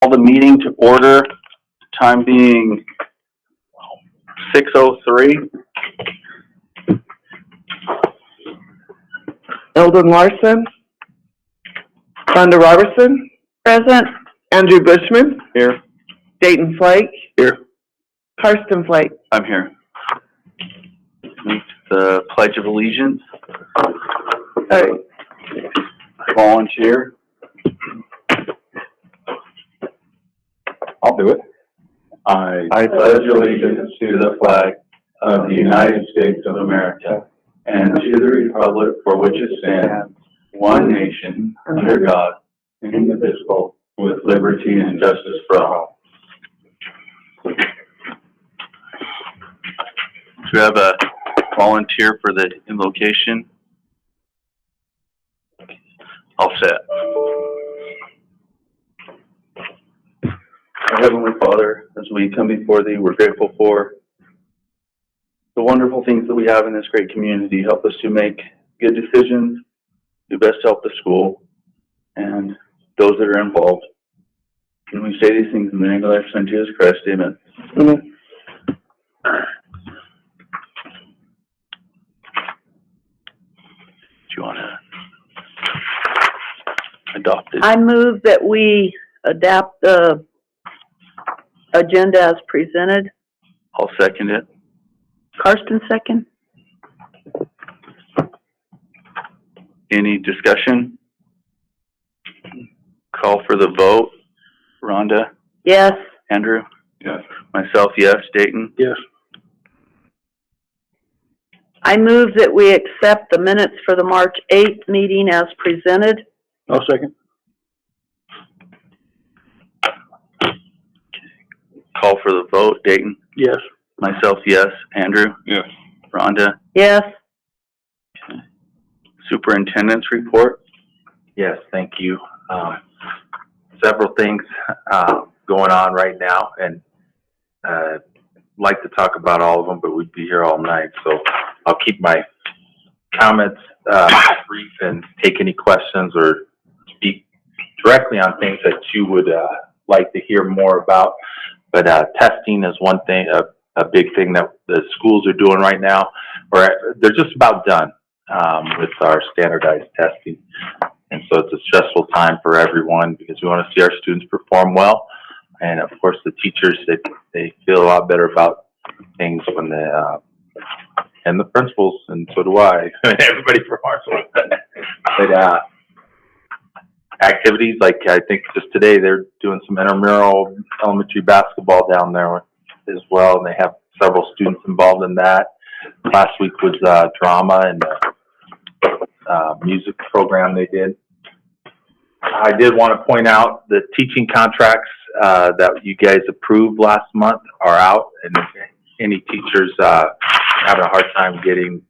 Call the meeting to order, time being 6:03. Eldon Larson. Rhonda Robertson. Present. Andrew Bushman. Here. Dayton Flake. Here. Karsten Flake. I'm here. The Pledge of Allegiance. Hey. Volunteer. I'll do it. I pledge allegiance to the flag of the United States of America and to the republic for which it stands, one nation, under God, indivisible, with liberty and justice for all. Do we have a volunteer for the invocation? All set. Our Heavenly Father, as we come before Thee, we're grateful for the wonderful things that we have in this great community. Help us to make good decisions, do best to help the school and those that are involved. And we say these things in the name of Thy Son, Jesus Christ. Amen. Mm-hmm. Do you want to adopt it? I move that we adapt the agenda as presented. I'll second it. Karsten second. Any discussion? Call for the vote. Rhonda? Yes. Andrew? Yes. Myself, yes. Dayton? Yes. I move that we accept the minutes for the March 8th meeting as presented. I'll second. Call for the vote. Dayton? Yes. Myself, yes. Andrew? Yes. Rhonda? Yes. Superintendent's report? Yes, thank you. Several things going on right now, and like to talk about all of them, but we'd be here all night, so I'll keep my comments brief and take any questions or speak directly on things that you would like to hear more about. But testing is one thing, a big thing that the schools are doing right now, or they're just about done with our standardized testing. And so it's a stressful time for everyone because we want to see our students perform well. And of course the teachers, they feel a lot better about things when they, and the principals, and so do I. Everybody performs well. But activities, like I think just today they're doing some intramural elementary basketball down there as well, and they have several students involved in that. Last week was drama and music program they did. I did want to point out the teaching contracts that you guys approved last month are out, and if any teachers having a hard time getting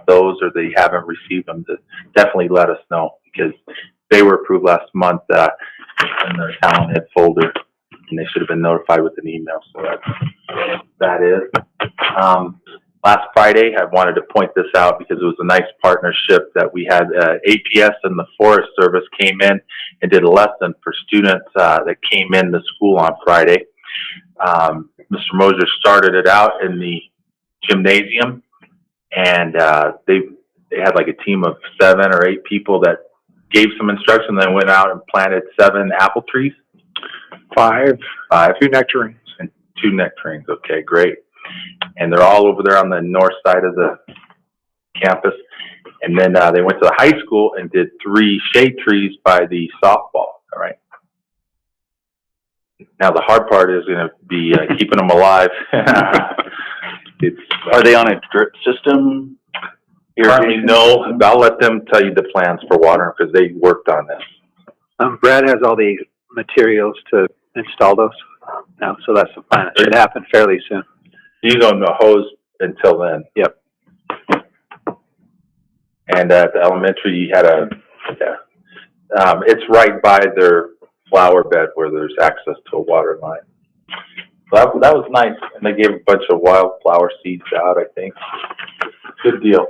those or they haven't received them, to definitely let us know, because they were approved last month in their talent head folder, and they should have been notified with an email. So that is. Last Friday, I wanted to point this out because it was a nice partnership that we had. APS and the Forest Service came in and did a lesson for students that came in the school on Friday. Mr. Moser started it out in the gymnasium, and they had like a team of 7 or 8 people that gave some instruction, then went out and planted 7 apple trees. 5. 2 nectarines. And 2 nectarines. Okay, great. And they're all over there on the north side of the campus. And then they went to the high school and did 3 shade trees by the softball. All right. Now the hard part is going to be keeping them alive. Are they on a drip system? Currently, no. I'll let them tell you the plans for water because they worked on this. Brad has all the materials to install those now, so that's the plan. It should happen fairly soon. You don't know hose until then. Yep. And at the elementary, you had it's right by their flower bed where there's access to a water line. So that was nice. And they gave a bunch of wildflower seeds out, I think. Good deal.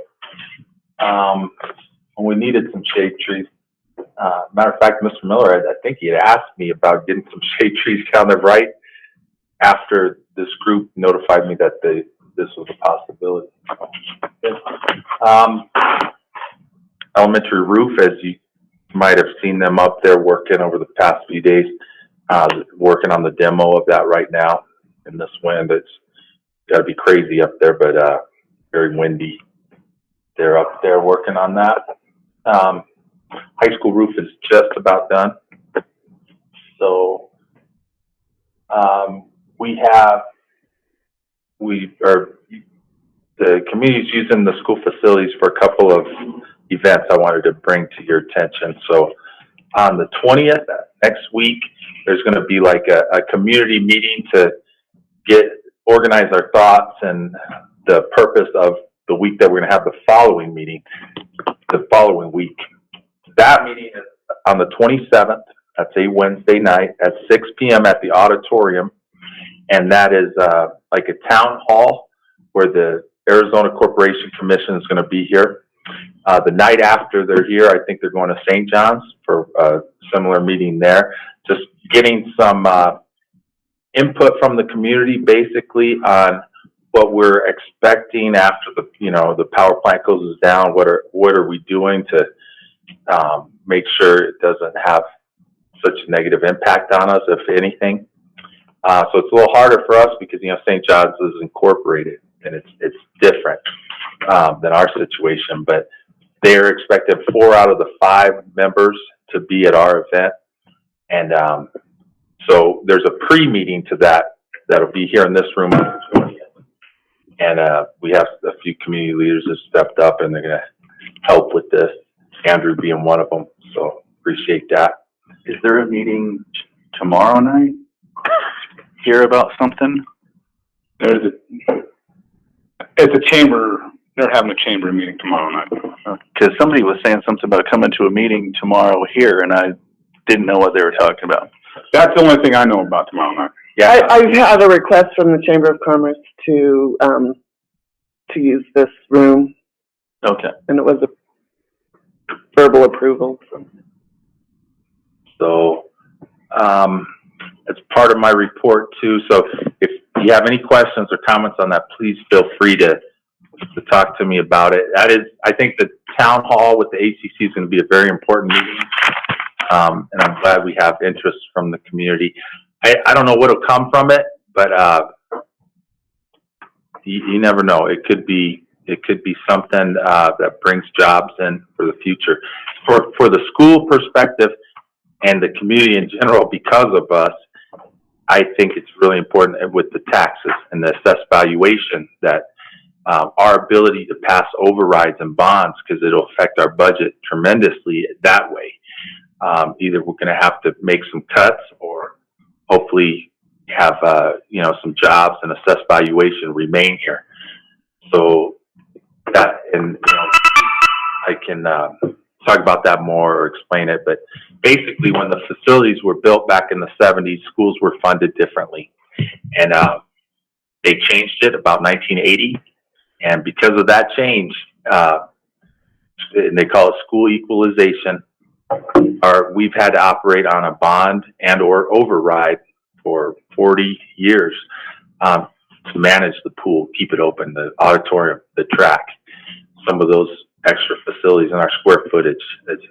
And we needed some shade trees. Matter of fact, Mr. Miller, I think he had asked me about getting some shade trees down there right after this group notified me that this was a possibility. Elementary roof, as you might have seen them up there working over the past few days, working on the demo of that right now in this wind. It's got to be crazy up there, but very windy. They're up there working on that. High school roof is just about done. So the community's using the school facilities for a couple of events I wanted to bring to your attention. So on the 20th, next week, there's going to be like a community meeting to organize our thoughts and the purpose of the week that we're going to have the following meeting, the following week. That meeting is on the 27th. That's a Wednesday night at 6 p.m. at the auditorium. And that is like a town hall where the Arizona Corporation Commission is going to be here. The night after they're here, I think they're going to St. John's for a similar meeting there. Just getting some input from the community basically on what we're expecting after the power plant goes down. What are we doing to make sure it doesn't have such a negative impact on us, if anything. So it's a little harder for us because, St. John's is incorporated and it's different than our situation, but they're expecting 4 out of the 5 members to be at our event. And so there's a pre-meeting to that'll be here in this room on the 20th. And we have a few community leaders that stepped up and they're going to help with this, Andrew being one of them. So appreciate that. Is there a meeting tomorrow night? Hear about something? It's a chamber, they're having a chamber meeting tomorrow night. Because somebody was saying something about coming to a meeting tomorrow here, and I didn't know what they were talking about. That's the only thing I know about tomorrow night. Yeah. I've had a request from the Chamber of Commerce to use this room, Okay. and it was a verbal approval, so. So, it's part of my report too. So if you have any questions or comments on that, please feel free to talk to me about it. I think the town hall with the ACC is going to be a very important meeting. And I'm glad we have interest from the community. I don't know what'll come from it, but, you never know. It could be something, that brings jobs in for the future. For the school perspective and the community in general, because of us, I think it's really important with the taxes and the assessed valuation that our ability to pass overrides and bonds, because it'll affect our budget tremendously that way. Either we're going to have to make some cuts or hopefully have, some jobs and assessed valuation remain here. So that, and I can talk about that more or explain it, but basically when the facilities were built back in the 70s, schools were funded differently. And they changed it about 1980. And because of that change, and they call it school equalization, we've had to operate on a bond and or override for 40 years to manage the pool, keep it open, the auditorium, the track, some of those extra facilities in our square footage. It's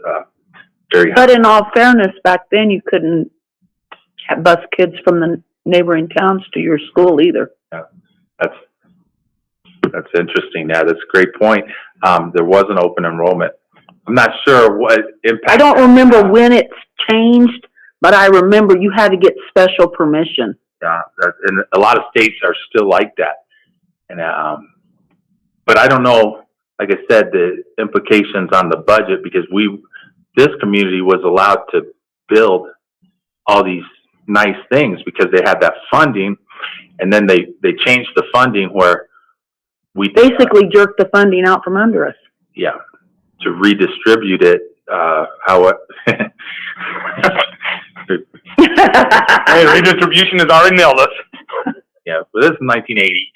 very high. But in all fairness, back then you couldn't bus kids from the neighboring towns to your school either. Yeah, that's interesting. Yeah, that's a great point. There was an open enrollment. I'm not sure what impact. I don't remember when it's changed, but I remember you had to get special permission. Yeah, and a lot of states are still like that. And but I don't know, like I said, the implications on the budget, because this community was allowed to build all these nice things because they had that funding, and then they changed the funding where we Basically jerked the funding out from under us. yeah, to redistribute it, how it Hey, redistribution has already nailed us. yeah, but this is 1980.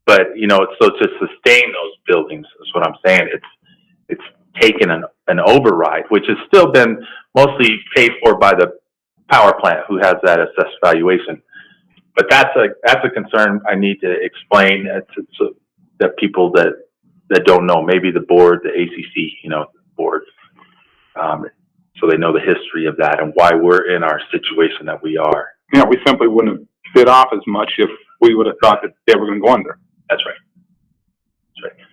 But so to sustain those buildings is what I'm saying. It's taken an override, which has still been mostly paid for by the power plant who has that assessed valuation. But that's a concern I need to explain to that people that don't know, maybe the board, the ACC, board, so they know the history of that and why we're in our situation that we are. Yeah, we simply wouldn't have bid off as much if we would have thought that they were gonna go under. That's right. That's right.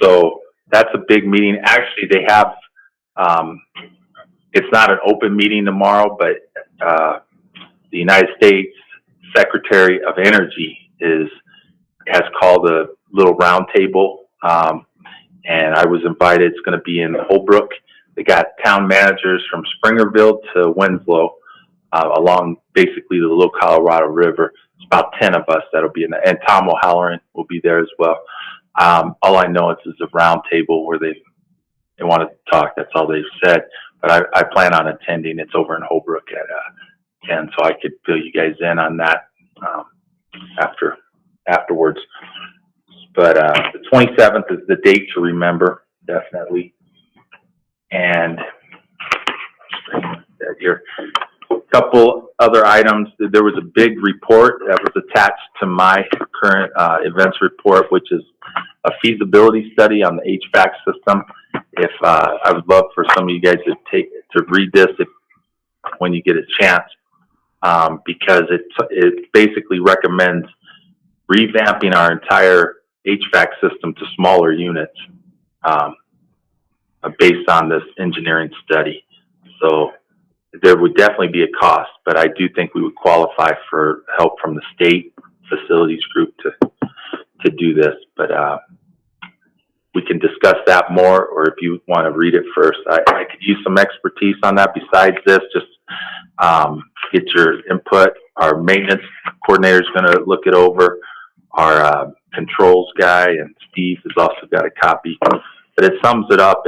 So that's a big meeting. Actually, they have, it's not an open meeting tomorrow, but the United States Secretary of Energy has called a little roundtable, and I was invited. It's going to be in Holbrook. They got town managers from Springerville to Winslow, along basically the Little Colorado River. It's about 10 of us that'll be in there, and Tom O'Halloran will be there as well. All I know is it's a roundtable where they want to talk. That's all they've said. But I plan on attending. It's over in Holbrook at 10, so I could fill you guys in on that afterwards. But the 27th is the date to remember, definitely. And here, a couple other items. There was a big report that was attached to my current events report, which is a feasibility study on the HVAC system. If I would love for some of you guys to read this when you get a chance, because it basically recommends revamping our entire HVAC system to smaller units, based on this engineering study. So there would definitely be a cost, but I do think we would qualify for help from the state facilities group to do this. But we can discuss that more, or if you want to read it first, I could use some expertise on that. Besides this, just get your input. Our maintenance coordinator is going to look it over. Our controls guy and Steve has also got a copy, but it sums it up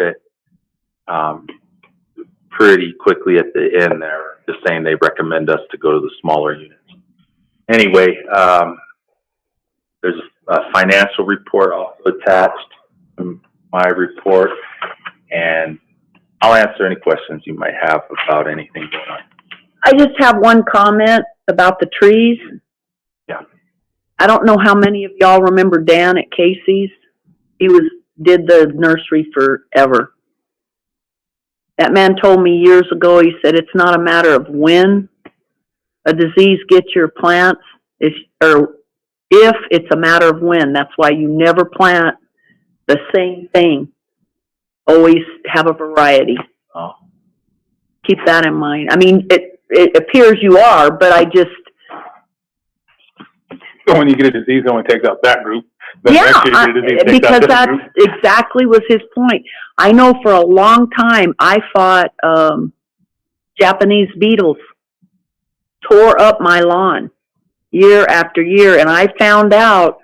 pretty quickly at the end there, just saying they recommend us to go to the smaller units. Anyway, there's a financial report also attached to my report, and I'll answer any questions you might have about anything going on. I just have one comment about the trees. Yeah. I don't know how many of y'all remember Dan at Casey's. He did the nursery forever. That man told me years ago, he said, it's not a matter of when a disease gets your plants, if it's a matter of when. That's why you never plant the same thing. Always have a variety. Oh. Keep that in mind. I mean, it appears you are, but I just... So when you get a disease, it only takes out that group. Then Yeah, next year you get a disease, it takes out because this that's group. exactly was his point. I know for a long time, I fought Japanese beetles, tore up my lawn year after year, and I found out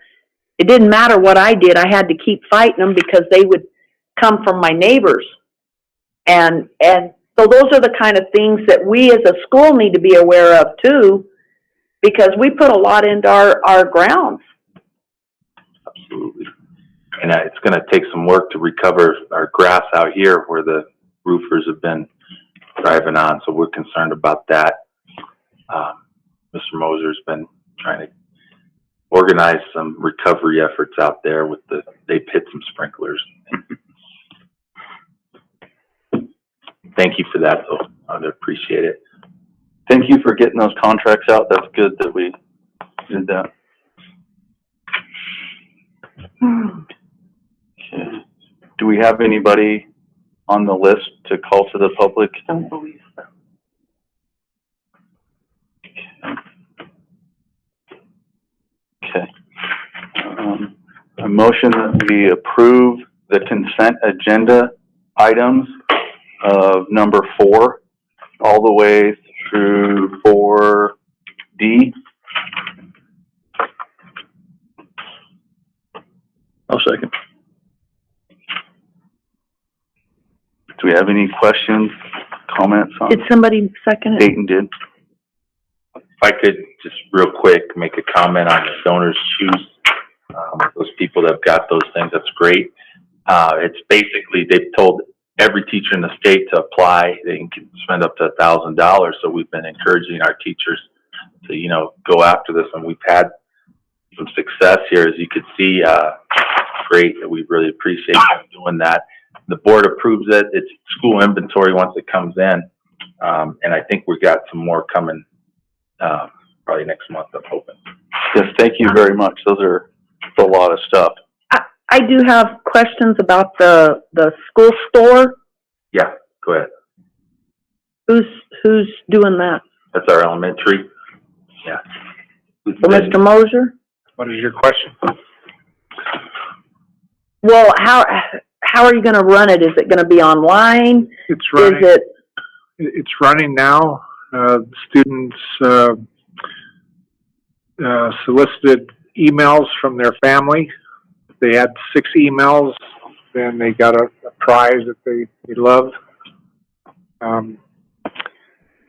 it didn't matter what I did. I had to keep fighting them because they would come from my neighbors. And so those are the kind of things that we as a school need to be aware of too, because we put a lot into our grounds. Absolutely. And it's going to take some work to recover our grass out here where the roofers have been driving on, so we're concerned about that. Mr. Moser's been trying to organize some recovery efforts out there with they've hit some sprinklers. Thank you for that, though. I'd appreciate it. Thank you for getting those contracts out. That's good that we did that. Okay. Do we have anybody on the list to call to the public? Don't believe so. Okay. A motion that we approve the consent agenda items of number 4 all the way through 4D. I'll second. Do we have any questions, comments on? Did somebody second it? Dayton did. If I could just real quick make a comment on the donors' shoes. Those people that have got those things, that's great. It's basically, they've told every teacher in the state to apply. They can spend up to $1,000. So we've been encouraging our teachers to, you know, go after this, and we've had some success here, as you can see. Great. We really appreciate them doing that. The board approves it. It's school inventory once it comes in. And I think we've got some more coming, probably next month, I'm hoping. Yes, thank you very much. Those are a lot of stuff. I do have questions about the school store. Yeah, go ahead. Who's doing that? That's our elementary. Yeah. So Mr. Mosier? What is your question? Well, how are you gonna run it? Is it gonna be online? It's Is running. it, It's running now. Students solicited emails from their family. They had 6 emails, then they got a prize that they loved.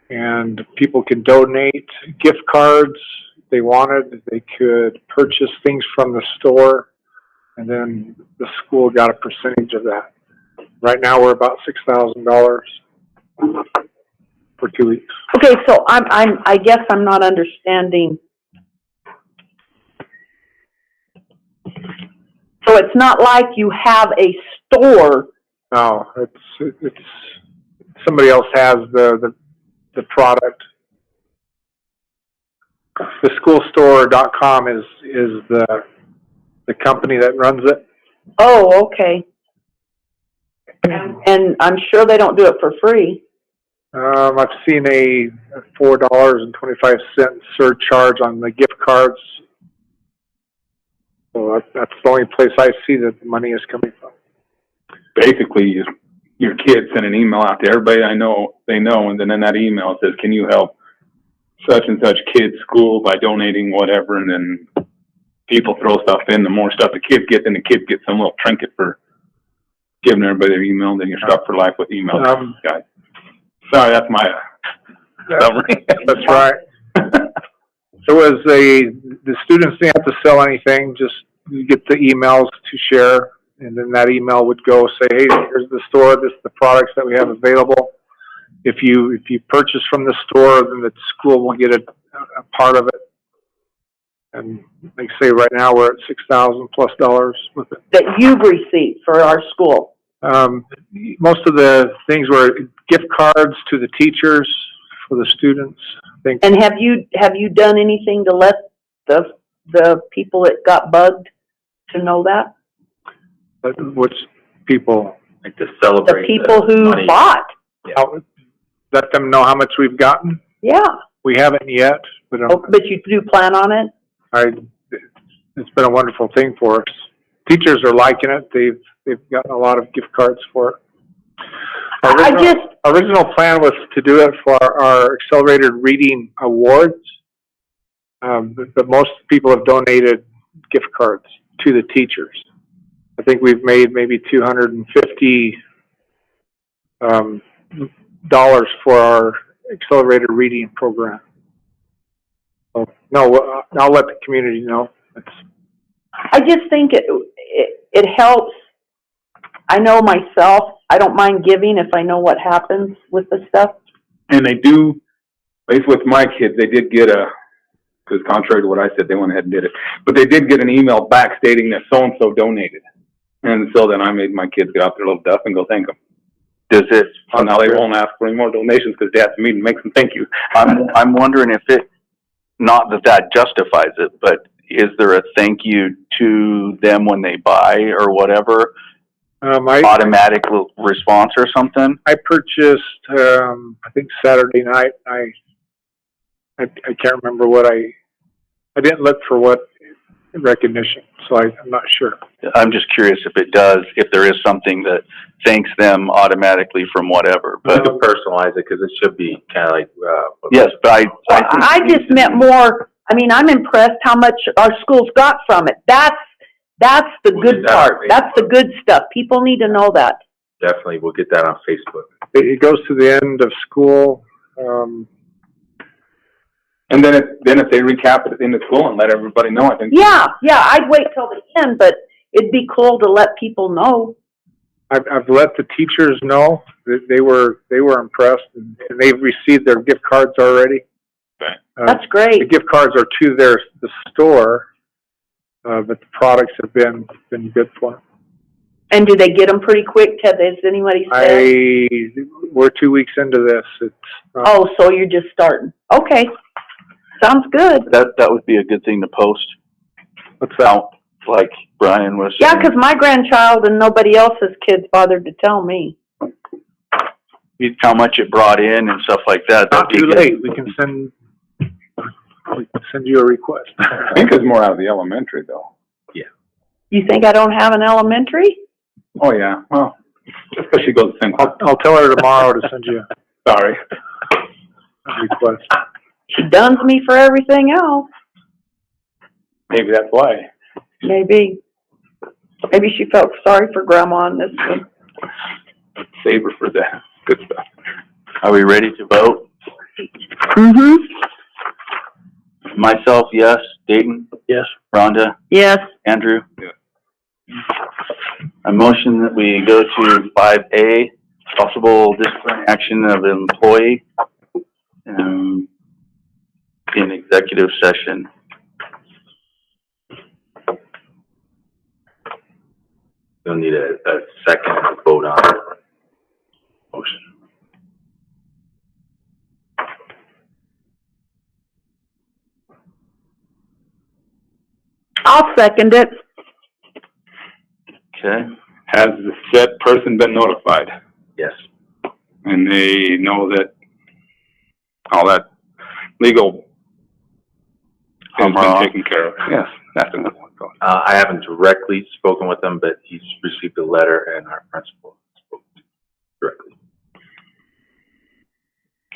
And people can donate gift cards if they wanted. They could purchase things from the store, and then the school got a percentage of that. Right now, we're about $6,000 for 2 weeks. okay, so I guess I'm not understanding. So it's not like you have a store. No, it's somebody else has the product. The schoolstore.com is the company that runs it. Oh, okay. And I'm sure they don't do it for free. I've seen a $4.25 surcharge on the gift cards. So that's the only place I see that the money is coming from. Basically, your kids send an email out to everybody I know, they know, and then in that email it says, can you help such and such kid's school by donating whatever, and then people throw stuff in. The more stuff the kids get, then the kids get some little trinket for giving everybody their email, and then you're stuck for life with email. Guys. Sorry, that's my summary. That's right. It was the students didn't have to sell anything, just you get the emails to share, and then that email would go say, hey, here's the store, this is the products that we have available. If you purchase from the store, then the school will get a part of it. And like I say, right now we're at $6,000+ with it. That you've received for our school. Most of the things were gift cards to the teachers for the students. I think. And have you done anything to let the people that got bugged to know that? Which people? Like to celebrate The people who money. bought. Let them know how much we've gotten. Yeah. We haven't yet, but Oh, but you do plan on it? it's been a wonderful thing for us. Teachers are liking it. They've gotten a lot of gift cards for it. Original plan was to do it for our accelerated reading awards, but most people have donated gift cards to the teachers. I think we've made maybe $250 dollars for our accelerated reading program. So, no, I'll let the community know. I just think it helps. I know myself, I don't mind giving if I know what happens with the stuff. And they do, at least with my kids, they did get because contrary to what I said, they went ahead and did it. But they did get an email back stating that so-and-so donated. And so then I made my kids get out their little duff and go thank them. Does it? So now they won't ask for any more donations because Dad's meeting makes them thank you. I'm wondering if it, not that justifies it, but is there a thank you to them when they buy or whatever? Automatic response or something? I purchased, I think Saturday night. I can't remember what I didn't look for what recognition, so I'm not sure. I'm just curious if it does, if there is something that thanks them automatically from whatever. But But to personalize it, because it should be kind of like, yes, but I just meant more, I mean, I'm impressed how much our schools got from it. That's the We'll good get that on part. That's the good stuff. People need to know that. definitely, we'll get that on Facebook. It goes to the end of school. And then if they recap it in the school and let everybody know, I think. Yeah, I'd wait till the end, but it'd be cool to let people know. I've let the teachers know that they were impressed, and they've received their gift cards already. Okay. That's The great. gift cards are to the store, but the products have been good for them. And do they get them pretty quick? Has anybody said? We're 2 weeks into this. It's Oh, so you're just starting. Okay. Sounds good. That would be a good thing to post what's that? out, like Brian was Yeah, saying. 'cause my grandchild and nobody else's kids bothered to tell me. How much it brought in and stuff like that. Not That'd be too good. late. We can send you a request. I think it's more out of the elementary though. You think I don't have an elementary? Oh, yeah, well, just 'cause she goes to the same class. I'll tell her tomorrow to send you Sorry. a request. She duns me for everything else. Maybe that's why. Maybe. Maybe she felt sorry for Grandma on this one. Save her for the good stuff. Are we ready to vote? Mm-hmm. Myself, yes. Dayton? Yes. Rhonda? Yes. Andrew? Yeah. A motion that we go to 5A, possible disciplinary action of an employee, in executive session. You'll need a second to vote on the motion. I'll second it. Okay? Has the said person been notified? Yes. And they know that all that legal has been taken care of? Yes, that's another one. I haven't directly spoken with him, but he's received a letter and our principal spoke directly.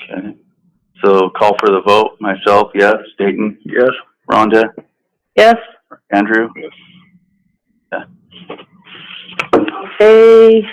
Okay. So call for the vote. Myself, yes. Dayton? Yes. Rhonda? Yes. Andrew? Yes. Okay.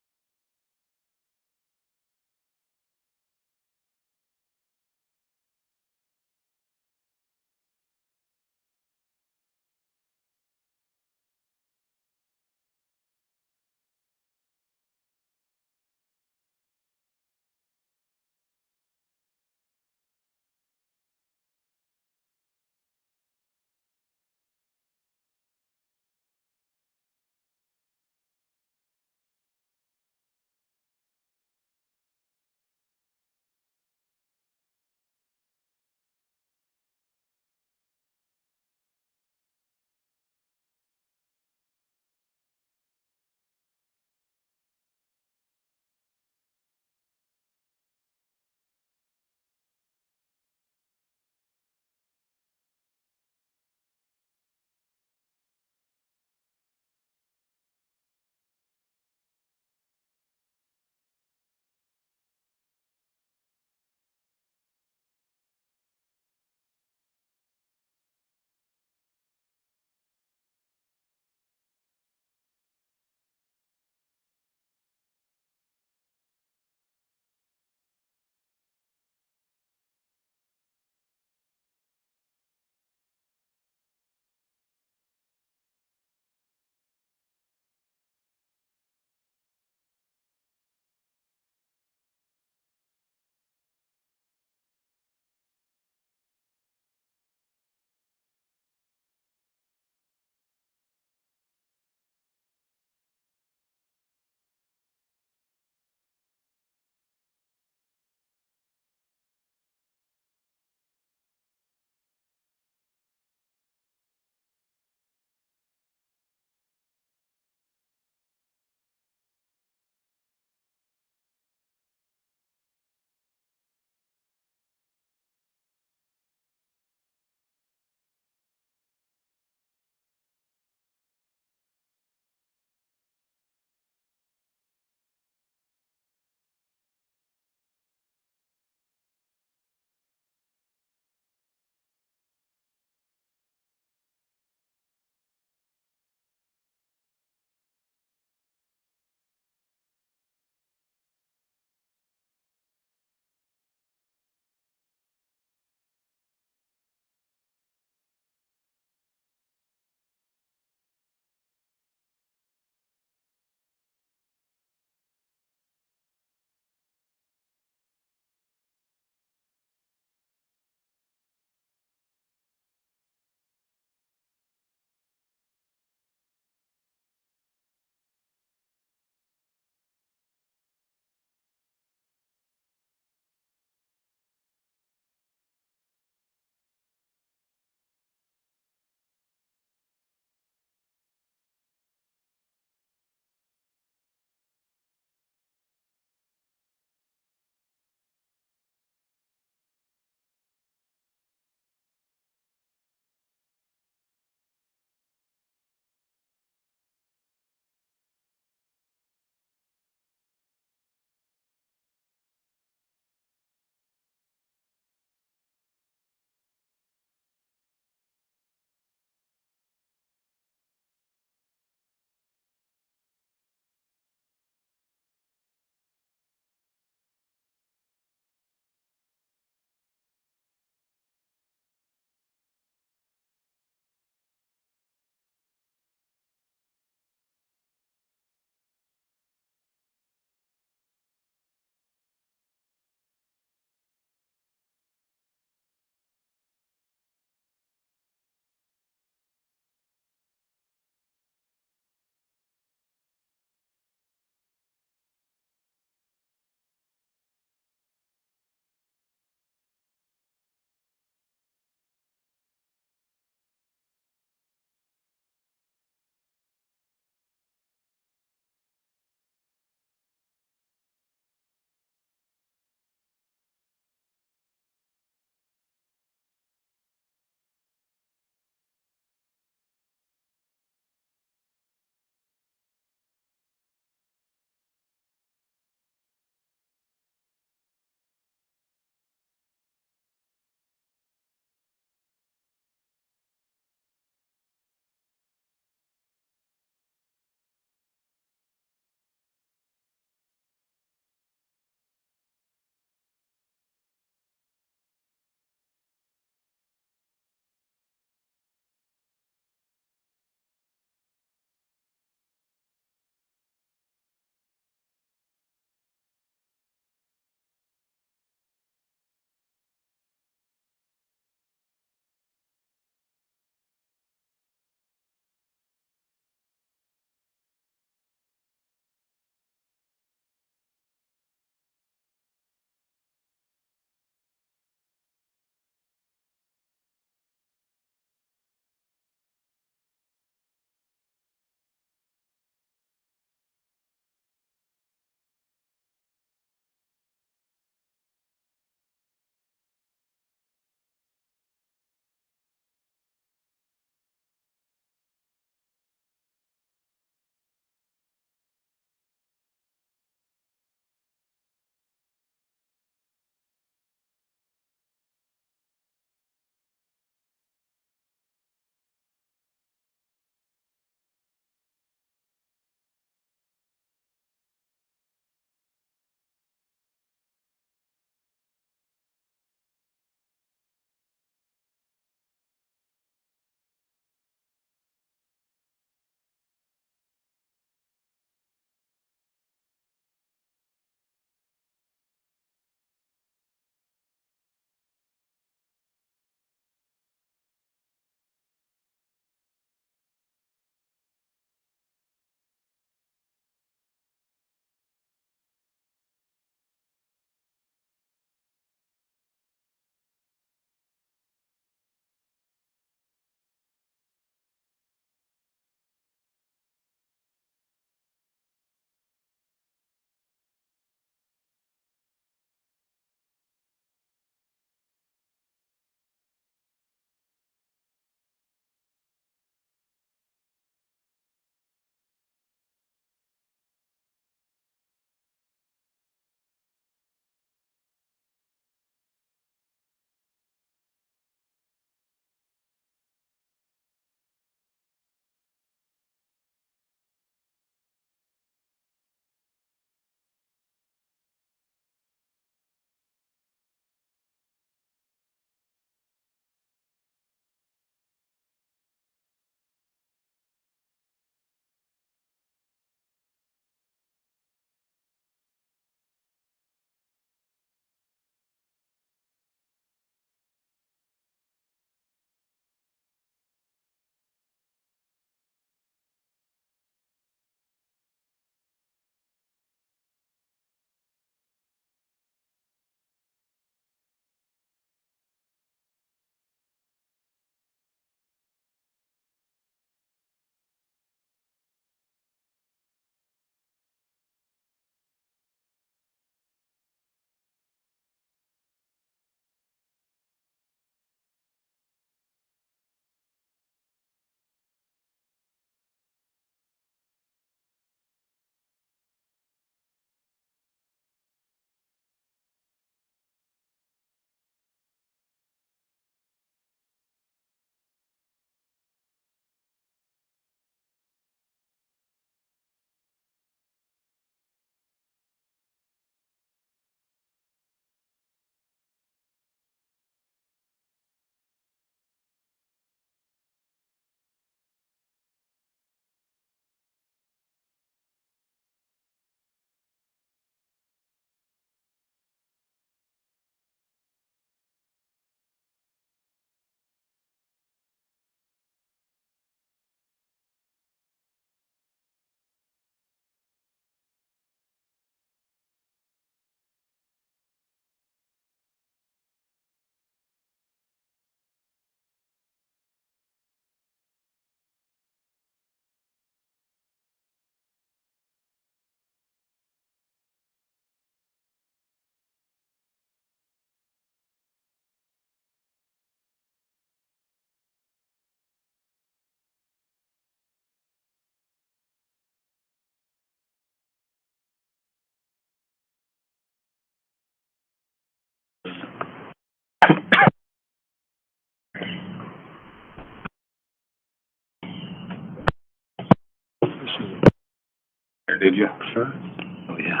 Or did you? Oh, yeah.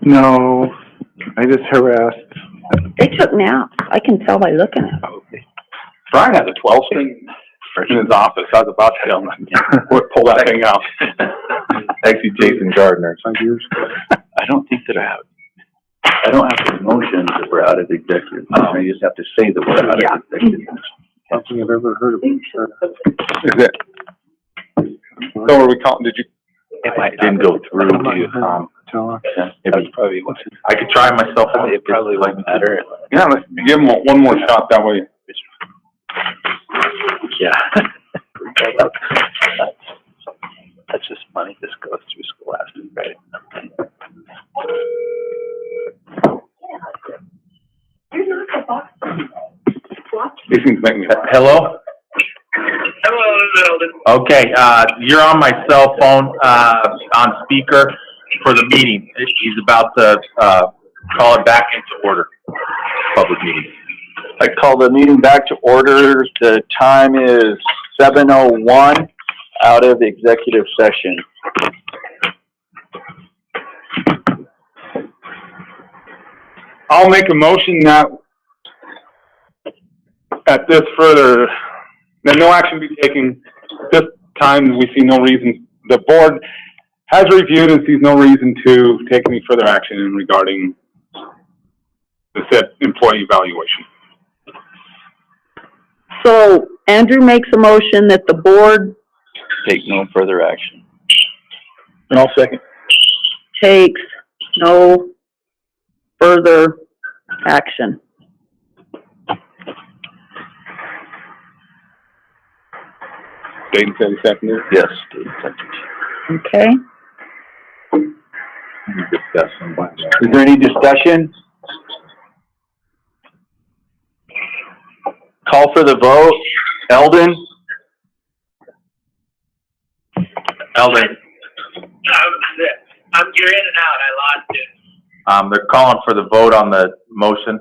No, I just harassed. They took naps. I can tell by looking at them. Probably. Brian has a 12 string in his office. I was about to tell him, pull that thing out. Actually, Jason Gardner. 5 years. I don't think that I don't have to motion that we're out of executive. I just have to say that we're out of executive. Something I've ever heard of. Is it? So are we calling, did you? It didn't go through to you, That's probably what. I could try myself. It probably wouldn't matter. Yeah, let's give him one more shot that way. Yeah. That's just money. This goes through Scholastic, right? These things make me laugh. Hello? Hello, this is Eldon. Okay, you're on my cell phone, on speaker for the meeting. He's about to, call it back into order, public meeting. I call the meeting back to order. The time is 7:01 out of executive session. I'll make a motion that at this further, that no action be taken. At this time, we see no reason, the board has reviewed and sees no reason to take any further action in regarding the said employee evaluation. So Andrew makes a motion that the board Take no further action. And I'll second. takes no further action. Dayton said he seconded. Yes. Okay? Is there any discussion? Call for the vote. Eldon? Eldon, You're in and out. I lost you. they're calling for the vote on the motion.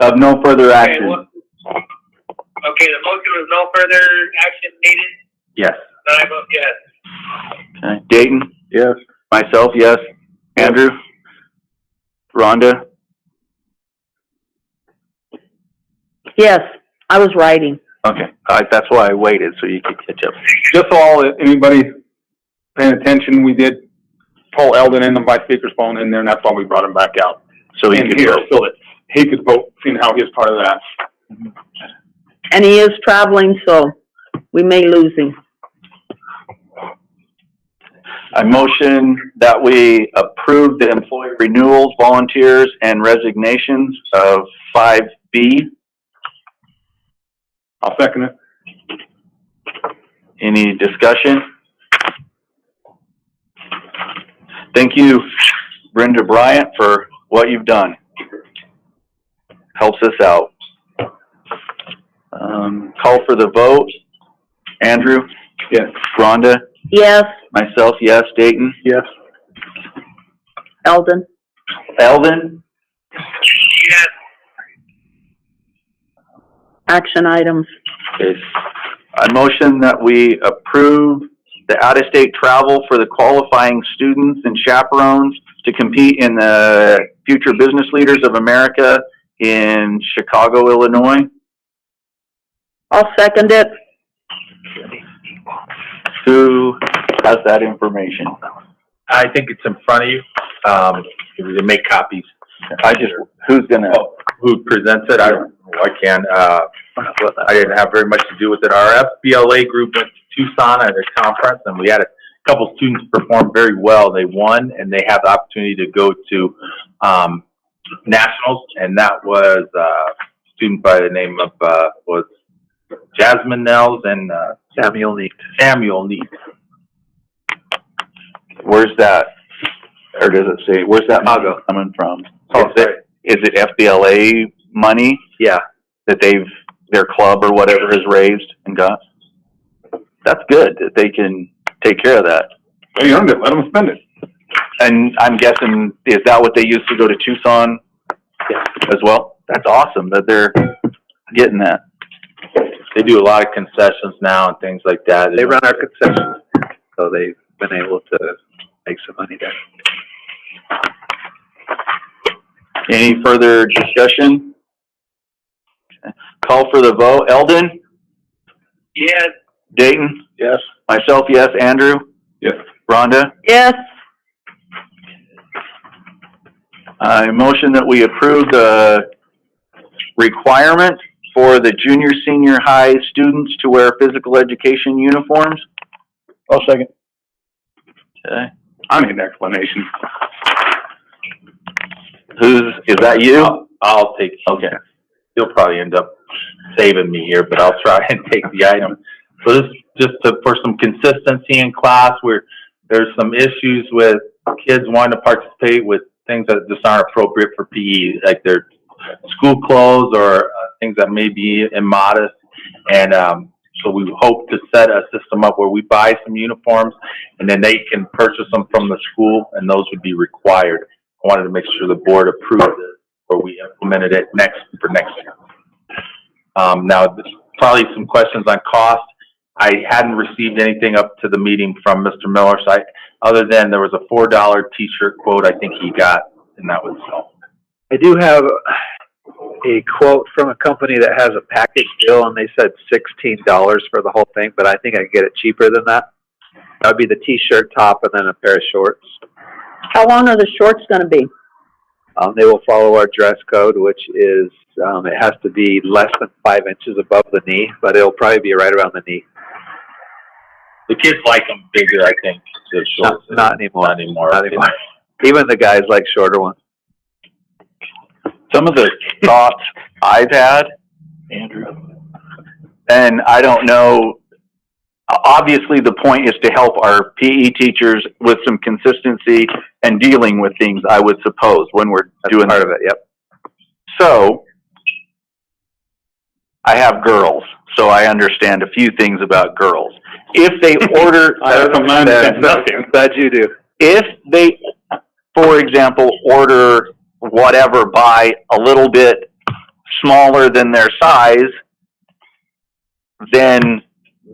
Of no further Okay, action. okay, the motion was no further action needed, Yes. then I vote yes. Okay. Dayton? Yes. Myself, yes. Andrew? Rhonda? Yes, I was writing. Okay. That's why I waited, so you could catch up. Just so anybody paying attention, we did pull Eldon in by speaker's phone in there, and that's why we brought him back out. So he in could here, vote. so that he could vote, seeing how he's part of that. And he is traveling, so we may lose him. I motion that we approve the employee renewals, volunteers, and resignations of 5B. I'll second it. Any discussion? Thank you, Brenda Bryant, for what you've done. Helps us out. Call for the vote. Andrew? Yes. Rhonda? Yes, Myself, yes. Dayton? Yes. Eldon. Eldon? Yes. Action items. Okay. I motion that we approve the out-of-state travel for the qualifying students and chaperones to compete in the Future Business Leaders of America in Chicago, Illinois. I'll second it. Who has that information? I think it's in front of you. They make copies. Who's gonna? Oh, who presents it? I can. I didn't have very much to do with it. Our FBLA group went to Tucson at a conference, and we had a couple students perform very well. They won, and they have the opportunity to go to nationals, and that was a student by the name of was Jasmine Nels and Samuel Neat. Samuel Neat. Where's that? Or does it say, where's that money coming from? Oh, Is it FBLA money Yeah. that their club or whatever has raised and got? That's good that they can take care of that. They earned it, let them spend it. And I'm guessing, is that what they used to go to Tucson Yeah. as well? that's awesome that they're getting that. They do a lot of concessions now and things like that. They run our concessions, so they've been able to make some money there. Any further discussion? Call for the vote. Eldon? Yes. Dayton? Yes. Myself, yes. Andrew? Yes. Rhonda? Yes, I motion that we approve the requirement for the junior, senior high students to wear physical education uniforms. I'll second. Okay. I need an explanation. Is that you? I'll take, Okay. you'll probably end up saving me here, but I'll try and take the item. So this, for some consistency in class, there's some issues with kids wanting to participate with things that just aren't appropriate for PE, like their school clothes or things that may be immodest. And, so we hope to set a system up where we buy some uniforms and then they can purchase them from the school and those would be required. I wanted to make sure the board approved it or we implemented it for next year. Now, there's probably some questions on cost. I hadn't received anything up to the meeting from Mr. Miller, so other than there was a $4 t-shirt quote I think he got, and that was all. I do have a quote from a company that has a package deal, and they said $16 for the whole thing, but I think I can get it cheaper than that. That would be the t-shirt top and then a pair of shorts. how long are the shorts gonna be? They will follow our dress code, which is, it has to be less than 5 inches above the knee, but it'll probably be right around the knee. The kids like them bigger, I think, the shorts. Not anymore. Not anymore. Not anymore. Even the guys like shorter ones. Some of the thoughts I've had, Andrew, and I don't know, obviously the point is to help our PE teachers with some consistency and dealing with things, I would suppose, when we're doing part of it, yep. So, I have girls, so I understand a few things about girls. If they order, Glad you do. if they, for example, order whatever by a little bit smaller than their size, then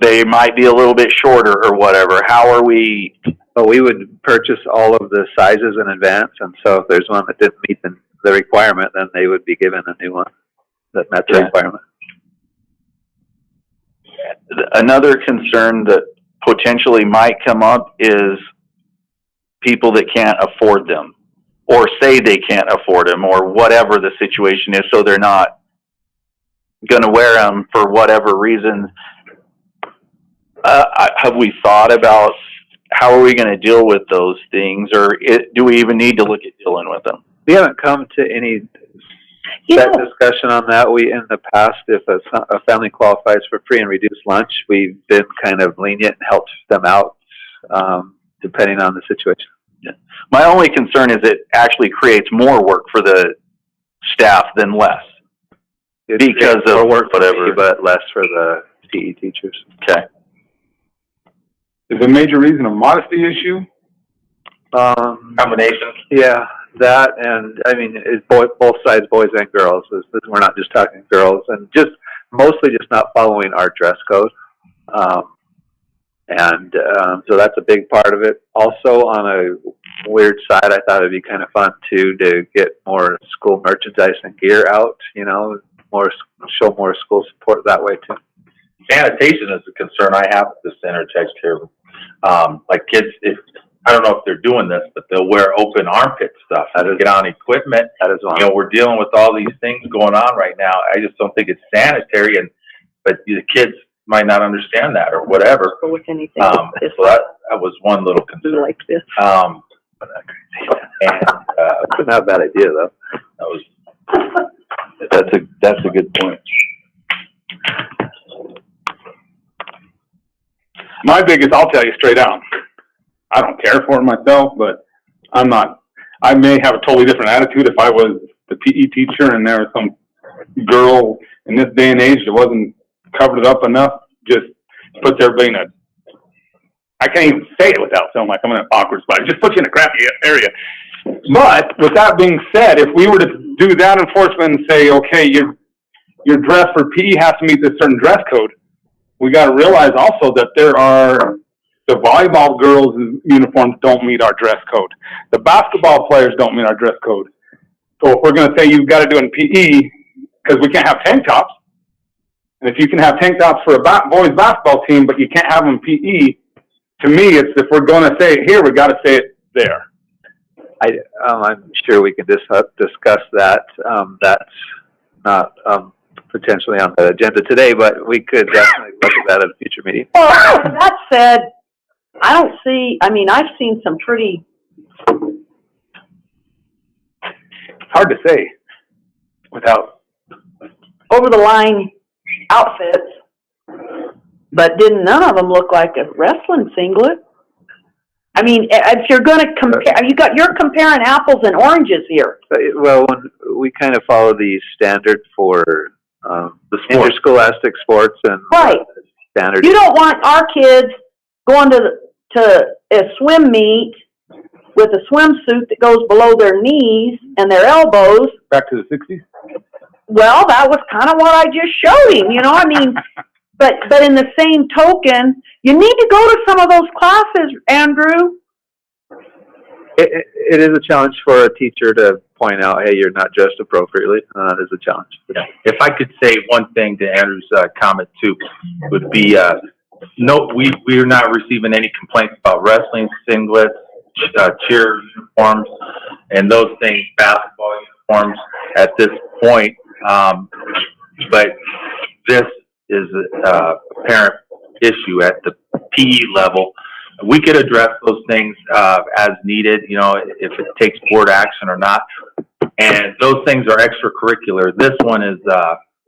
they might be a little bit shorter or whatever. How are we? But we would purchase all of the sizes in advance, and so if there's one that didn't meet the requirement, then they would be given a new one that met the requirement. Another concern that potentially might come up is people that can't afford them or say they can't afford them or whatever the situation is, so they're not going to wear them for whatever reason. Have we thought about how are we going to deal with those things, or do we even need to look at dealing with them? We haven't come to any set discussion on that. We, in the past, if a family qualifies for free and reduced lunch, we've been kind of lenient and helped them out, depending on the situation. Yeah. My only concern is it actually creates more work for the staff than less. Because of work whatever. for me, but less for the PE teachers. Okay. Is a major reason a modesty issue? Combination. Yeah, that, and I mean, it's both sides, boys and girls. We're not just talking girls, and mostly just not following our dress code. So that's a big part of it. Also, on a weird side, I thought it'd be kind of fun too to get more school merchandise and gear out. Show more school support that way too. Sanitation is a concern I have with this intertext here. Like kids, I don't know if they're doing this, but they'll wear open armpit stuff to get on equipment. That is one. We're dealing with all these things going on right now. I just don't think it's sanitary, but the kids might not understand that or whatever. Or with anything So that was one little concern. like this. That's not a bad idea though. That's a good point. My biggest, I'll tell you straight out, I don't care for it myself, but I may have a totally different attitude if I was the PE teacher and there was some girl in this day and age that wasn't covered it up enough, just puts everybody I can't even say it without sounding like I'm in an awkward spot. It just puts you in a crappy area. But with that being said, if we were to do that enforcement and say, okay, your dress for PE has to meet this certain dress code, we got to realize also that the volleyball girls' uniforms don't meet our dress code. The basketball players don't meet our dress code. So if we're going to say you've got to do it in PE, because we can't have tank tops, and if you can have tank tops for a boys basketball team, but you can't have them in PE, to me, it's if we're going to say it here, we got to say it there. I'm sure we can discuss that. That's not potentially on the agenda today, but we could definitely look at that at a future meeting. Well, that said, I don't see, I mean, I've seen some pretty, Hard to say without. over-the-line outfits, but none of them look like a wrestling singlet. I mean, if you're gonna compare, you're comparing apples and oranges here. Well, when we kind of follow the standard for The sport. interscholastic sports and Right. standard. You don't want our kids going to a swim meet with a swimsuit that goes below their knees and their elbows. Back to the 60s? Well, that was kind of what I just showed him, you know, I mean, but in the same token, you need to go to some of those classes, Andrew. It is a challenge for a teacher to point out, hey, you're not dressed appropriately. That is a challenge. Yeah. If I could say one thing to Andrew's comment too, would be, no, we're not receiving any complaints about wrestling singlets, cheer uniforms, and those things, basketball uniforms at this point. But this is a parent issue at the PE level. We could address those things as needed, you know, if it takes board action or not. And those things are extracurricular. This one is,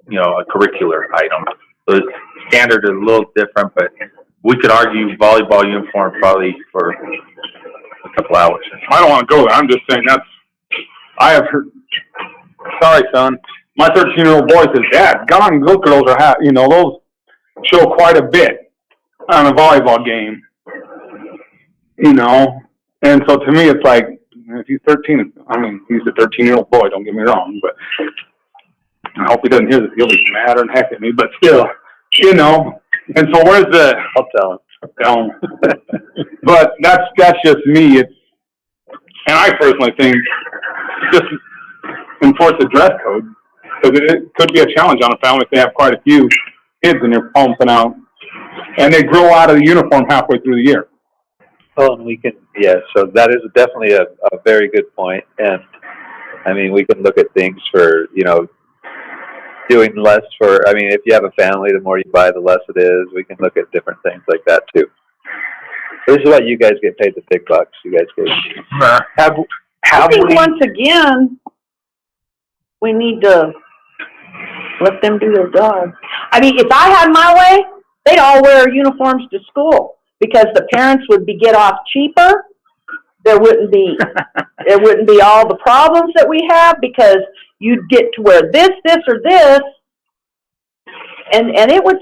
you know, a curricular item. So the standard is a little different, but we could argue volleyball uniform probably for a couple hours. I don't want to go there. I'm just saying I have heard, sorry, son. My 13-year-old boy says, Dad, those girls are, those show quite a bit on a volleyball game. You know, and so to me, it's like, if he's 13, I mean, he's a 13-year-old boy, don't get me wrong, but I hope he doesn't hear this. He'll be mad and heck at me, but still, you know, and so where's the, I'll tell him. but that's just me. And I personally think just enforce the dress code, because it could be a challenge on a family if they have quite a few kids and they're pumping out, and they grow out of the uniform halfway through the year. Oh, and we can, yeah, so that is definitely a very good point. And I mean, we can look at things for, you know, doing less for, I mean, if you have a family, the more you buy, the less it is. We can look at different things like that too. This is what you guys get paid the big bucks. You guys get. I think once again, we need to let them do their job. I mean, if I had my way, they'd all wear uniforms to school, because the parents would get off cheaper. There wouldn't be all the problems that we have, because you'd get to wear this, or this, and it would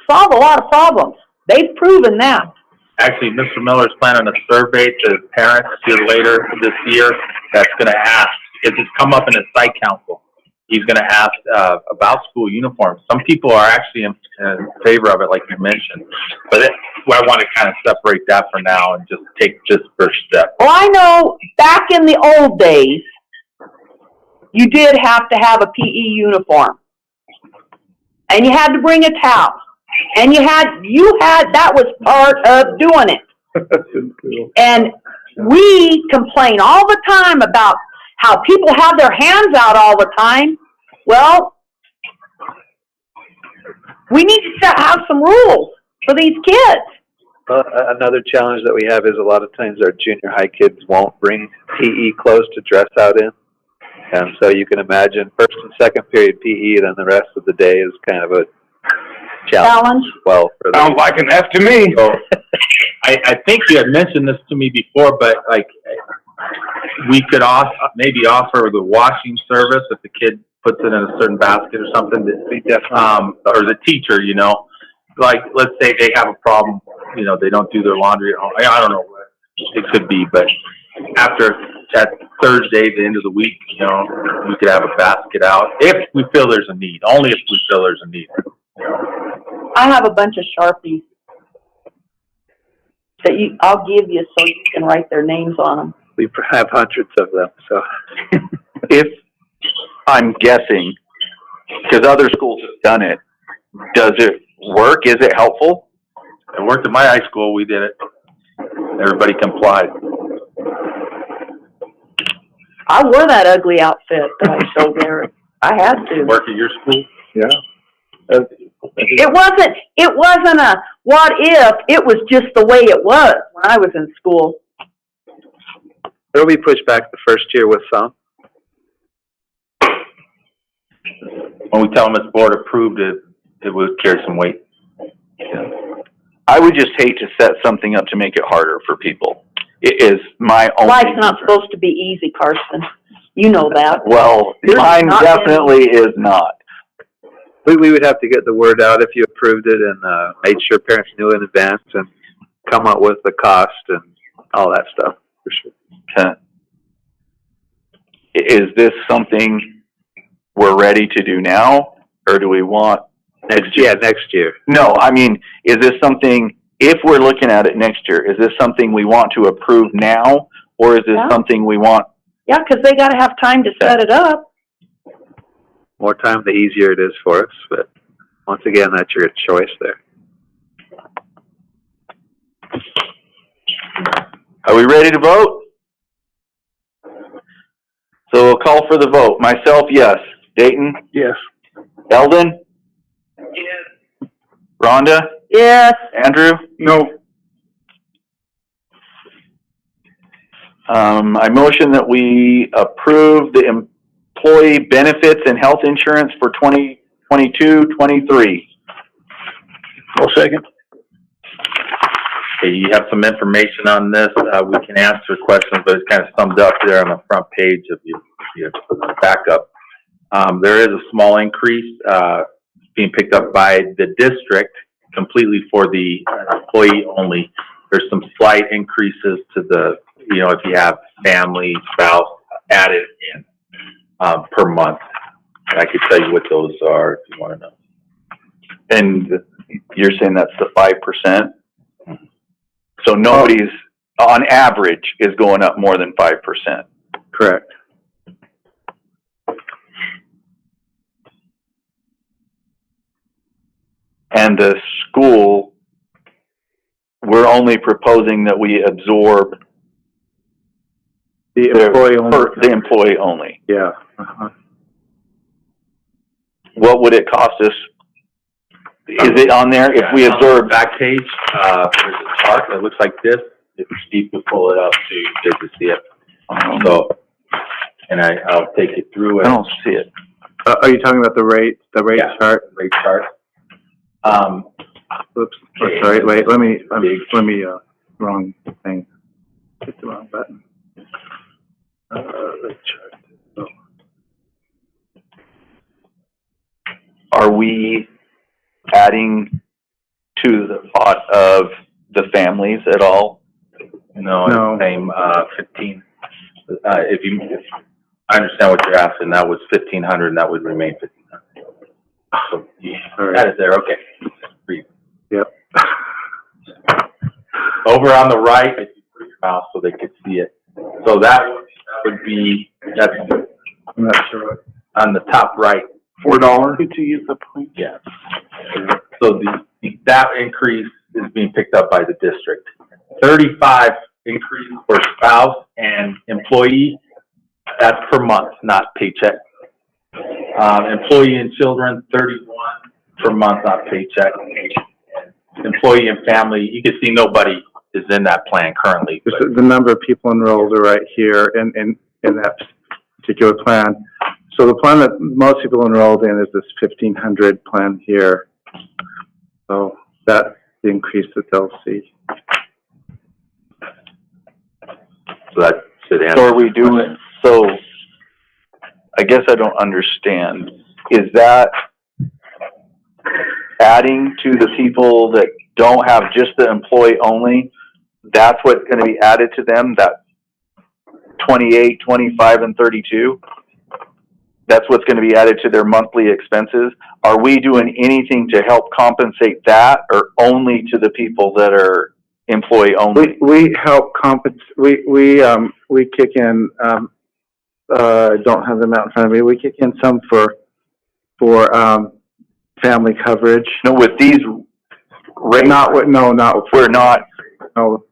solve a lot of problems. They've proven that. Actually, Mr. Miller's planning a survey to parents here later this year that's going to ask, because it's come up in his site council. He's going to ask about school uniforms. Some people are actually in favor of it, like you mentioned. But I want to kind of separate that for now and just take first step. Well, I know back in the old days, you did have to have a PE uniform, and you had to bring a towel, and that was part of doing it. And we complain all the time about how people have their hands out all the time. Well, we need to have some rules for these kids. Another challenge that we have is a lot of times our junior high kids won't bring PE clothes to dress out in. And so you can imagine first and second period PE, then the rest of the day is kind of a challenge. Well, for them. Sounds like an F to me. So, I think you had mentioned this to me before, but like, we could maybe offer the washing service if the kid puts it in a certain basket or something. Or the teacher, you know, like, let's say they have a problem, you know, they don't do their laundry at home. I don't know what it could be, but after at Thursday, the end of the week, you know, we could have a basket out if we feel there's a need, only if we feel there's a need. I have a bunch of Sharpies that I'll give you so you can write their names on them. We have hundreds of them, so. If, I'm guessing, because other schools have done it, does it work? Is it helpful? It worked at my high school, we did it. Everybody complied. I wore that ugly outfit that I showed there. I had to. Work at your school? Yeah. It wasn't a what if, it was just the way it was when I was in school. There'll be pushback the first year with some. When we tell them it's board approved, it would carry some weight. I would just hate to set something up to make it harder for people. It is my only Life's not concern. supposed to be easy, Carson. You know that. Well, Yours is mine not definitely is not. We would have to get the word out if you approved it and, made sure parents knew in advance and come up with the cost and all that stuff, for sure. Okay. Is this something we're ready to do now, or do we want? Next year. No, I mean, is this something, if we're looking at it next year, is this something we want to approve now, or is this Yeah. something we want? Yeah, 'cause they gotta have time to set it up. More time, the easier it is for us, but once again, that's your choice there. Are we ready to vote? So we'll call for the vote. Myself, yes. Dayton? Yes. Eldon? Yes. Rhonda? Yes. Andrew? No. I motion that we approve the employee benefits and health insurance for 2022-23. I'll second. Okay, you have some information on this. We can answer questions, but it's kind of summed up there on the front page of your backup. There is a small increase, being picked up by the district completely for the employee only. There's some slight increases to the, you know, if you have family, spouse added in, per month. And I could tell you what those are if you want to know. And you're saying that's the 5%? So nobody's, on average, is going up more than 5%? Correct. And the school, we're only proposing that we absorb The employee only. the employee only. Yeah. Uh-huh. What would it cost us? Is it on there if we On the absorb? back page, there's a chart that looks like this. If Steve could pull it up so you get to see it. So, and I'll take you through it. I don't see it. Are you talking about the rate Yeah. chart? Rate chart. Oops, Okay. sorry, wait, let me, wrong thing. Hit the wrong button. The chart. Oh. Are we adding to the pot of the families at all? No, No. it's the same, 15. If I understand what you're asking, that was 1,500 and that would remain 1,500. So, yeah, All right. that is there, okay. Yep. Over on the right, if you put your mouse so they could see it. So that would be, that's I'm not sure. on the top right. $4? Did you use the point? Yeah. So that increase is being picked up by the district. 35 increase for spouse and employee, that's per month, not paycheck. Employee and children, 31 per month, not paycheck. Employee and family, you can see nobody is in that plan currently. Just But the number of people enrolled are right here in that particular plan. So the plan that most people enrolled in is this 1,500 plan here. So that's the increase that they'll see. so that should answer. So are we doing, so I guess I don't understand. Is that adding to the people that don't have just the employee only? That's what's gonna be added to them, that 28, 25, and 32. That's what's gonna be added to their monthly expenses. Are we doing anything to help compensate that, or only to the people that are employee only? We help we kick in, I don't have them out in front of me, we kick in some for, family coverage. No, with these rates, Not, no, we're not, no,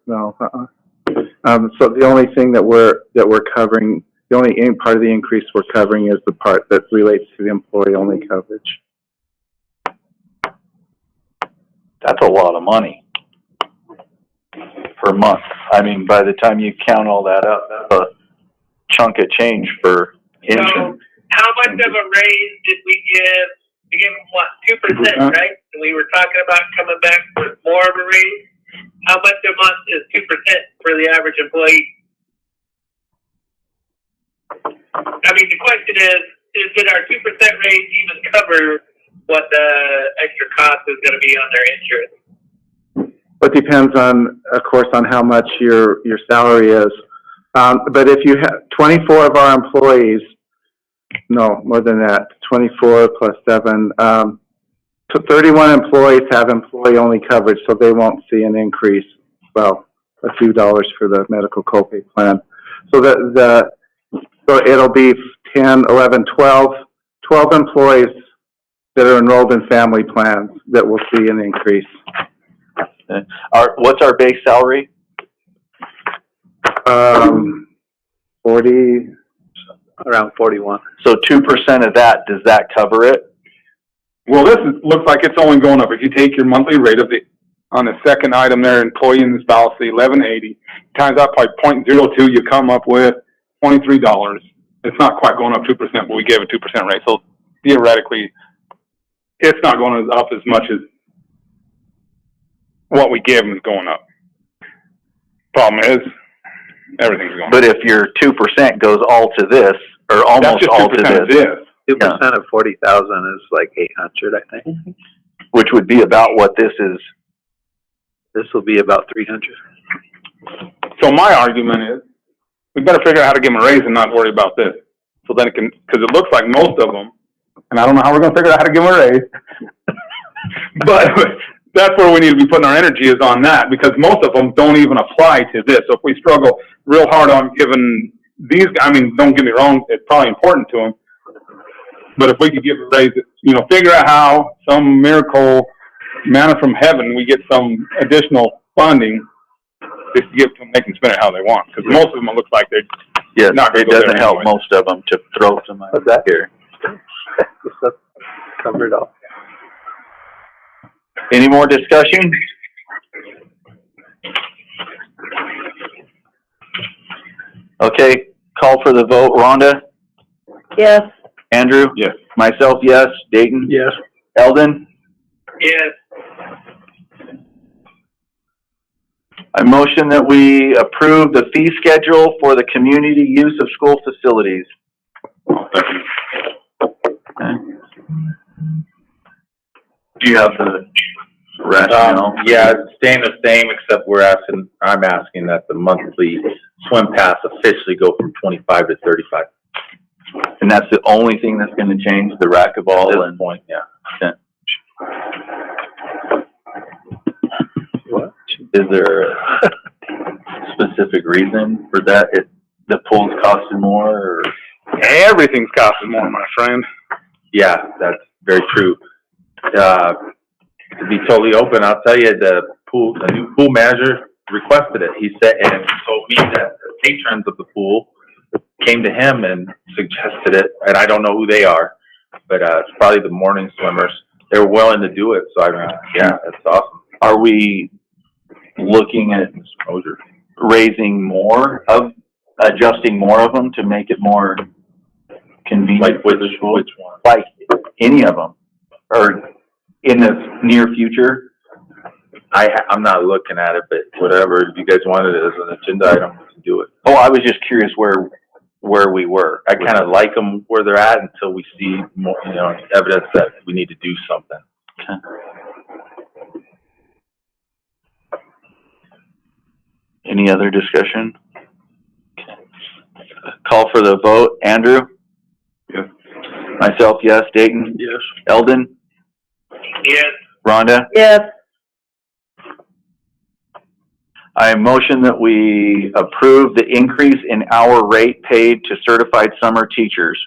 so the only thing that we're covering, the only part of the increase we're covering is the part that relates to the employee-only coverage. that's a lot of money per month. I mean, by the time you count all that up, that's a chunk of change for So, insurance. how much of a raise did we give? We gave them what, 2%, right? And we were talking about coming back with more of a raise. How much a month is 2% for the average employee? I mean, the question is did our 2% raise even cover what the extra cost is going to be on their insurance? It depends on, of course, on how much your salary is. But if you have 24 of our employees, no, more than that, 24 plus 7, 31 employees have employee-only coverage, so they won't see an increase, well, a few dollars for the medical copay plan. So so it'll be 10, 11, 12 employees that are enrolled in family plans that will see an increase. What's our base salary? 40, Around 41. So 2% of that, does that cover it? Well, looks like it's only going up. If you take your monthly rate on the second item there, employee and spouse, the 1180, times that by 0.02, you come up with $23. It's not quite going up 2%, but we gave a 2% rate. So theoretically, it's not going up as much as what we gave them is going up. Problem is, everything's going up. But if your 2% goes all to this, or almost all to That's just 2% of this, this. 2% of 40,000 is like 800, I think. which would be about what this is. This will be about 300. So my argument is, we better figure out how to give them a raise and not worry about this. So then because it looks like most of them, and I don't know how we're gonna figure out how to give them a raise, but that's where we need to be putting our energy is on that, because most of them don't even apply to this. So if we struggle real hard on giving these, I mean, don't get me wrong, it's probably important to them, but if we could give a raise, figure out how, some miracle, manna from heaven, we get some additional funding, just to give them, they can spend it how they want, because most of them, it looks like they're Yes, not gonna it go there doesn't help anyway. most of them to throw some money What's that? here. Covered all. Any more discussion? Okay, call for the vote. Rhonda? Yes. Andrew? Yes. Myself, yes. Dayton? Yes. Eldon? Yes. I motion that we approve the fee schedule for the community use of school facilities. Okay. Do you have the rationale? Yeah, it's staying the same, except I'm asking that the monthly swim pass officially go from 25 to 35. And that's the only thing that's gonna change, the racquetball At this and, point, yeah. what? Is there a specific reason for that? The pool's costing more, or? Everything's costing more, my friend. Yeah, that's very true. To be totally open, I'll tell you, the new pool manager requested it. He said, and he told me that the patrons of the pool came to him and suggested it, and I don't know who they are, but it's probably the morning swimmers. They were willing to do it, so yeah, that's awesome. Are we looking at raising more of, adjusting more of them to make it more convenient Like for the school? which one? Like any of them, or in the near future? I'm not looking at it, but whatever, if you guys want it as an agenda item, we can do it. Oh, I was just curious where we were. I kind of like them where they're at until we see more, evidence that we need to do something. Any other discussion? Call for the vote. Andrew? Yes. Myself, yes. Dayton? Yes. Eldon? Yes. Rhonda? Yes. I motion that we approve the increase in hour rate paid to certified summer teachers.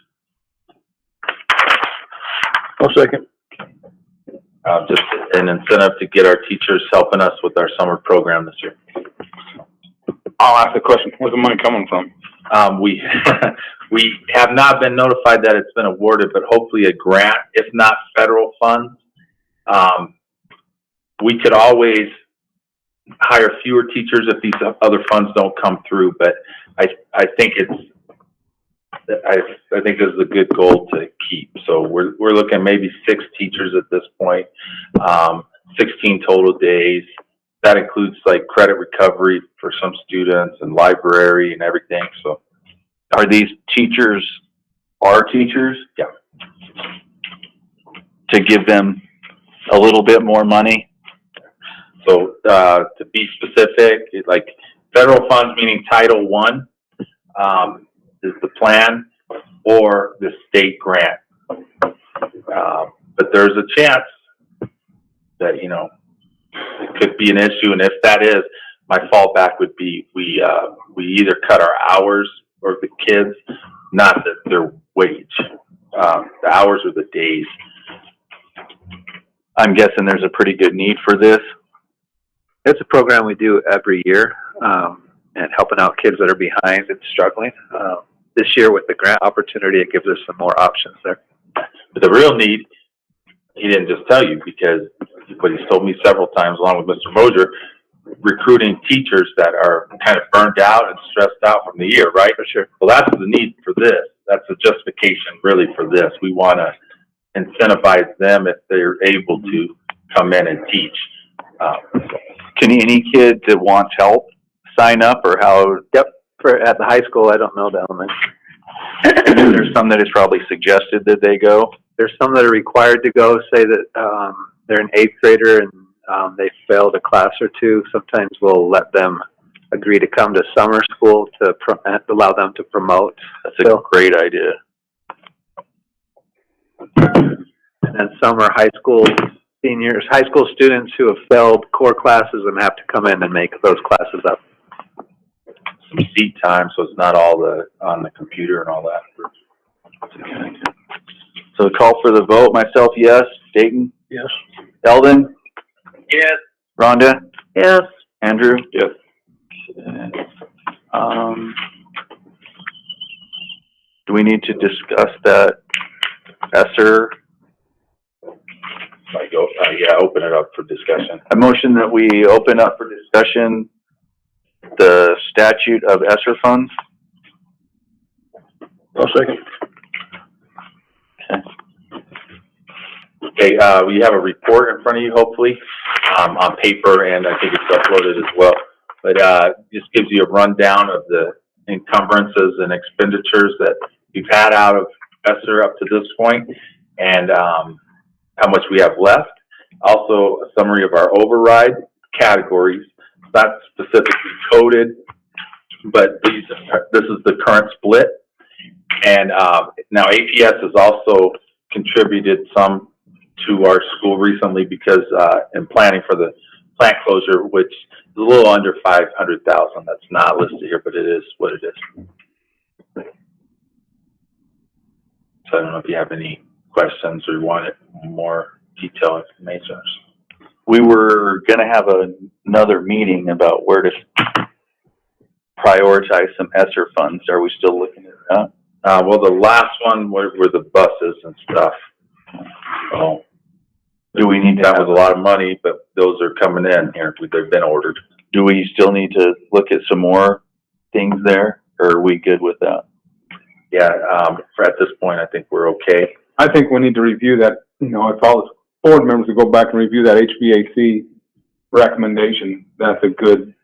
I'll second. Just an incentive to get our teachers helping us with our summer program this year. I'll ask the question, where's the money coming from? We, we have not been notified that it's been awarded, but hopefully a grant, if not federal funds. We could always hire fewer teachers if these other funds don't come through, but I think I think this is a good goal to keep. So we're looking maybe 6 teachers at this point, 16 total days. That includes like credit recovery for some students and library and everything. So Are these teachers our teachers? Yeah. To give them a little bit more money? So, to be specific, like federal funds, meaning Title I, is the plan, or the state grant. But there's a chance that, you know, it could be an issue, and if that is, my fallback would be we either cut our hours for the kids, not their wage. The hours or the days. I'm guessing there's a pretty good need for this. It's a program we do every year, and helping out kids that are behind and struggling. This year with the grant opportunity, it gives us some more options there. But the real need, he didn't just tell you, because what he's told me several times along with Mr. Mosier, recruiting teachers that are kind of burned out and stressed out from the year, right? For sure. Well, that's the need for this. That's the justification really for this. We want to incentivize them if they're able to come in and teach. Can any kid that wants help sign up, or how? Yep. At the high school, I don't know the elementary. There's some that it's probably suggested that they go. There's some that are required to go, say that they're an 8th grader and they failed a class or two. Sometimes we'll let them agree to come to summer school to allow them to promote. That's a great idea. And then some are high school seniors, high school students who have failed core classes and have to come in and make those classes up. Some seat time, so it's not all on the computer and all that. So call for the vote. Myself, yes. Dayton? Yes. Eldon? Yes. Rhonda? Yes. Andrew? Yes. Do we need to discuss that ESSER? Yeah, open it up for discussion. I motion that we open up for discussion the statute of ESSER funds. I'll second. Okay, we have a report in front of you, hopefully, on paper, and I think it's uploaded as well. But just gives you a rundown of the encumbrances and expenditures that we've had out of ESSER up to this point, and how much we have left. Also, a summary of our override categories, not specifically coded, but this is the current split. And now APS has also contributed some to our school recently because in planning for the plant closure, which is a little under 500,000. That's not listed here, but it is what it is. So I don't know if you have any questions or want more detailed information. We were gonna have another meeting about where to prioritize some ESSER funds. Are we still looking at that? Well, the last one were the buses and stuff. So, Do we need to that have, was a lot of money, but those are coming in here. They've been ordered. do we still need to look at some more things there, or are we good with that? Yeah, at this point, I think we're okay. I think we need to review that, you know, if all the board members would go back and review that HVAC recommendation, that's a good,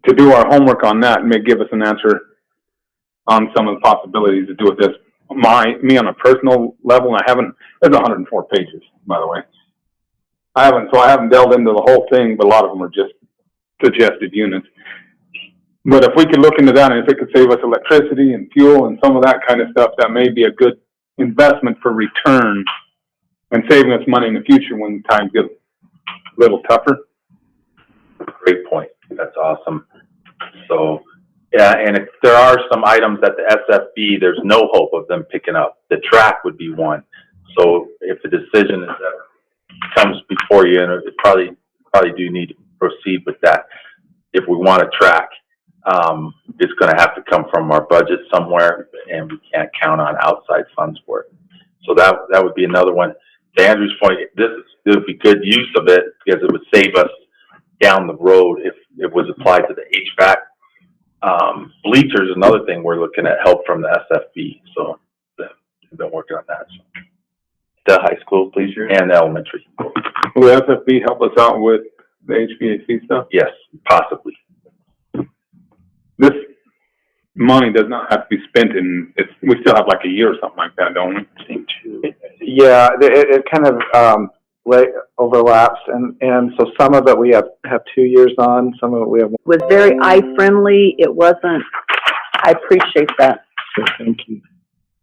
to do our homework on that and may give us an answer on some of the possibilities to do with this. Me on a personal level, I haven't, there's 104 pages, by the way. I haven't delved into the whole thing, but a lot of them are just suggested units. But if we could look into that, and if it could save us electricity and fuel and some of that kind of stuff, that may be a good investment for return and saving us money in the future when times get a little tougher. Great point. That's awesome. So, yeah, and if there are some items at the SFB, there's no hope of them picking up. The track would be one. So if the decision is comes before you, and it probably do need to proceed with that. If we want a track, it's going to have to come from our budget somewhere, and we can't count on outside funds for it. So that would be another one. To Andrew's point, this would be good use of it because it would save us down the road if it was applied to the HVAC. Bleachers, another thing we're looking at help from the SFB. So we've been working on that. So. The high school bleachers? And elementary. Will the SFB help us out with the HVAC stuff? Yes, possibly. This money does not have to be spent we still have like a year or something like that, don't we? Yeah, it kind of, overlaps, and so some of it we have 2 years on, some of it we have. Was very eye-friendly. It wasn't, I appreciate that. Thank you.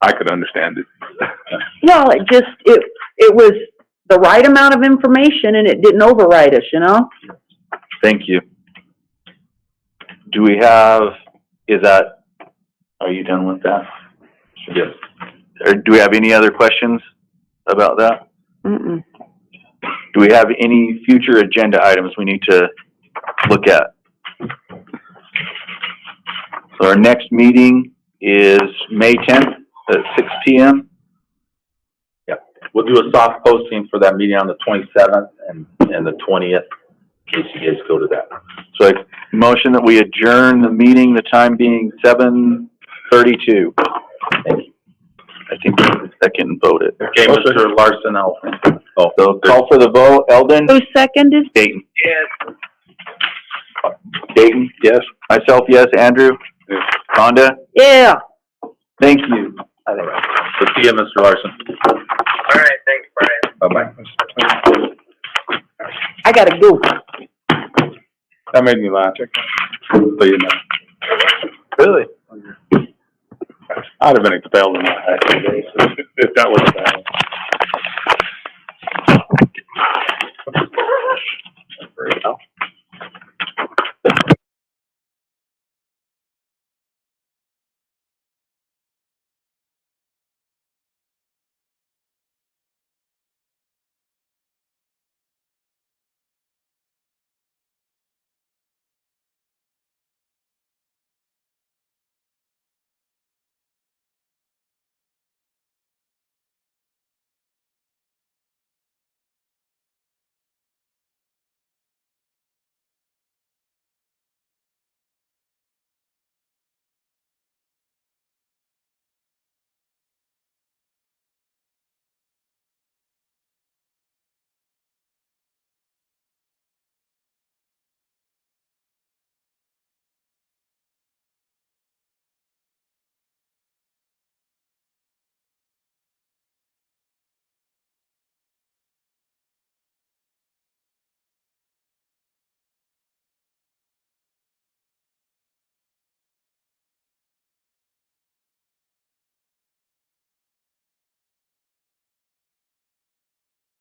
I could understand it. Well, it was the right amount of information and it didn't override us, you know? Thank you. Do we have, are you done with that? Yes. Or do we have any other questions about that? Mm-mm. Do we have any future agenda items we need to look at? So our next meeting is May 10th at 6 p.m. Yeah. We'll do a soft posting for that meeting on the 27th and the 20th in case you guys go to that. So I motion that we adjourn the meeting, the time being 7:32. Thank you. I think we have a second and voted. Okay, Mr. Larson, So call for the vote. Eldon? Who seconded? Dayton? Yes. Dayton? Yes. Myself, yes. Andrew? Yes. Rhonda? Yeah. Thank you. So see you, Mr. Larson. All right, thanks, Brian. Bye-bye. I gotta go. That made me laugh. So you know. Really? I'd have been expelled in that if that was bad.